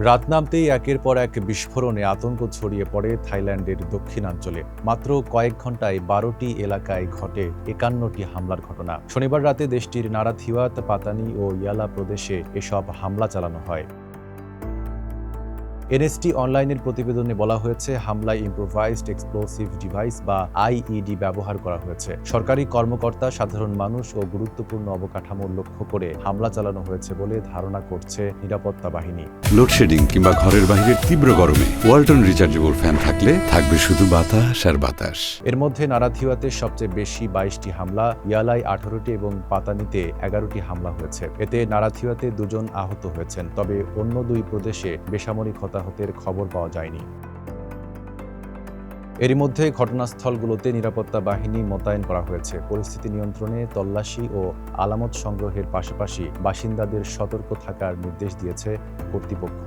রাত নামতেই একের পর এক বিস্ফোরণে আতঙ্ক ছড়িয়ে পড়ে থাইল্যান্ডের দক্ষিণাঞ্চলে। মাত্র কয়েক ঘন্টায় ১২টি এলাকায় ঘটে ৫১টি হামলার ঘটনা। শনিবার রাতে দেশটির নারাথিওয়াত, পাতানি ও ইয়ালা প্রদেশে এসব হামলা চালানো হয়। এনএসটি অনলাইনের প্রতিবেদনে বলা হয়েছে, হামলায় ইম্প্রোভাইজড এক্সপ্লোসিভ ডিভাইস বা আইইডি ব্যবহার করা হয়েছে। সরকারি কর্মকর্তা, সাধারণ মানুষ ও গুরুত্বপূর্ণ অবকাঠামো লক্ষ্য করে হামলা চালানো হয়েছে বলে ধারণা করছে নিরাপত্তা বাহিনী। লোডশেডিং কিংবা ঘরের বাইরের তীব্র গরমে ওয়ালটন রিচার্জেবল ফ্যান থাকলে থাকবে শুধু বাতাস আর বাতাস। এর মধ্যে নারাথিওয়াতে সবচেয়ে বেশি ২২টি হামলা, ইয়ালায় ১৮টি এবং পাতানিতে ১১টি হামলা হয়েছে। এতে নারাথিওয়াতে ২ জন আহত হয়েছেন, তবে অন্য ২ প্রদেশে বেসামরিক হতাহতের খবর পাওয়া যায়নি। এরই মধ্যে ঘটনাস্থলগুলোতে নিরাপত্তা বাহিনী মোতায়েন করা হয়েছে। পরিস্থিতি নিয়ন্ত্রণে তল্লাশি ও আলামত সংগ্রহের পাশাপাশি বাসিন্দাদের সতর্ক থাকার নির্দেশ দিয়েছে কর্তৃপক্ষ।